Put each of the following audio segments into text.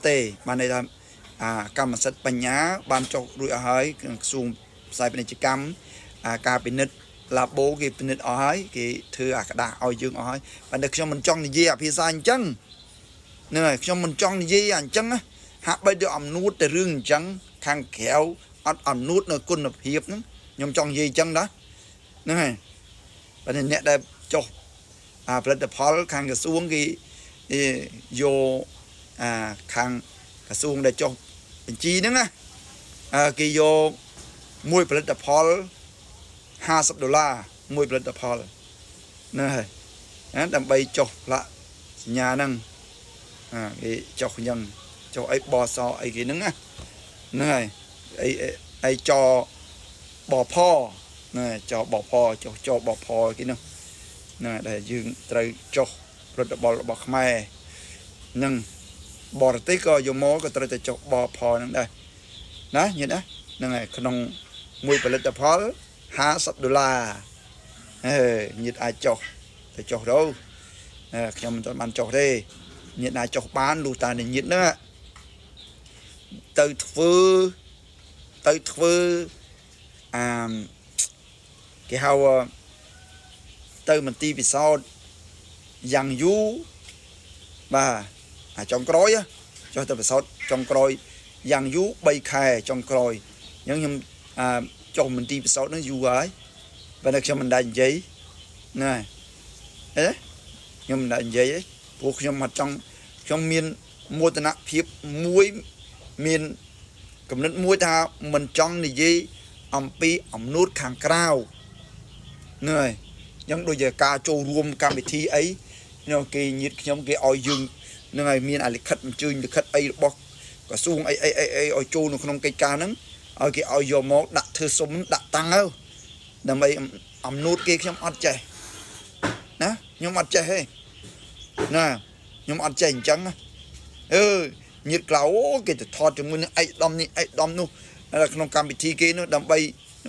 tê ban này là cầm sắt bánh nhá ban cho đuổi ở hơi xuống xài bên chỉ cầm cà bên nứt là bố cái bên nứt ở hơi cái thứ cả đá ở dương ở hơi ban được cho mình trong gì phía xa anh chăng này cho mình trong gì anh chăng á hạ bây giờ ẩm nút để rừng chăng khang kéo ẩm nút nó quân lập hiệp nữa nhưng trong gì chăng đó này ban này nhẹ đây choផលិតផលខាងក្រសួងគេយកខាងក្រសួងដែលចុះបញ្ជីហ្នឹងណាគេយកមួយផលិតផល$50មួយផលិតផលណាហើយដើម្បីចុះផ្លាកសញ្ញាហ្នឹងគេចុះយ៉ាងចុះអីបសអីគេហ្នឹងណាហើយអីចបផណាចបផចុះចបផគេហ្នឹងណាដែលយើងត្រូវចុះផលិតផលរបស់ខ្មែរនឹងបរទេសក៏យកមកក៏ត្រូវតែចុះបផហ្នឹងដែរណាញាតិណាហ្នឹងហើយក្នុងមួយផលិតផល$50ញាតិអាចចុះទៅចុះទៅខ្ញុំមិនទាន់បានចុះទេញាតិអាចចុះបានលុះតាញាតិហ្នឹងទៅធ្វើគេហៅទៅមន្ទីរពិសោធន៍យ៉ាងយូរបាទចុងក្រោយចុះទៅពិសោធន៍ចុងក្រោយយ៉ាងយូរ3ខែចុងក្រោយអញ្ចឹងខ្ញុំចុះមន្ទីរពិសោធន៍ហ្នឹងយូរហើយបើតែខ្ញុំមិនដែរនិយាយណាខ្ញុំមិនដែរនិយាយទេព្រោះខ្ញុំមកចង់ខ្ញុំមានមោទនភាពមួយមានគំនិតមួយថាមិនចង់និយាយអំពីអំណួតខាងក្រៅណាយ៉ាងដូចជាការចូលរួមកម្មវិធីអីគេញាតខ្ញុំគេឲ្យយើងនឹងឲ្យមានលិខិតអញ្ជើញលិខិតអីរបស់ក្រសួងអីឲ្យចូលនៅក្នុងកិច្ចការហ្នឹងឲ្យគេឲ្យយកមកដាក់ធ្វើសុំដាក់តាំងទៅដើម្បីអំណួតគេខ្ញុំអត់ចេះណាខ្ញុំអត់ចេះទេណាខ្ញុំអត់ចេះអញ្ចឹងញាតក្លៅគេទៅថតជាមួយនឹងឯកឧត្តមនេះឯកឧត្តមនោះក្នុងកម្មវិធីគេនោះដើម្បី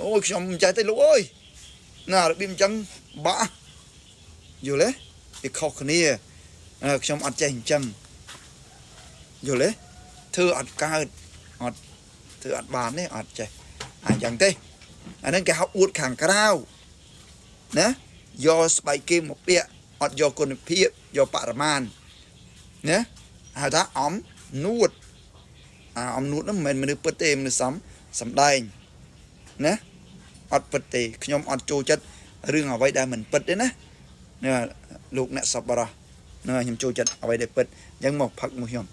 អូយខ្ញុំមិនចេះទេលោកអើយណារបៀបអញ្ចឹងបាក់យល់ទេវាខុសគ្នាខ្ញុំអត់ចេះអញ្ចឹងយល់ទេធ្វើអត់កើតអត់ធ្វើអត់បានទេអត់ចេះអញ្ចឹងទេអាហ្នឹងគេហៅអួតខាងក្រៅណាយកស្បែកគេមកពាក់អត់យកគុណភាពយកបរិមាណណាហៅថាអំនួតអំនួតហ្នឹងមិនមែនមនុស្សពិតទេមនុស្សសំដែងណាអត់ពិតទេខ្ញុំអត់ចូលចិត្តរឿងអ្វីដែលមិនពិតទេណាលោកអ្នកសប្បុរសខ្ញុំចូលចិត្តអ្វីដែលពិតអញ្ចឹងមកផឹកមួយខ្ញុំ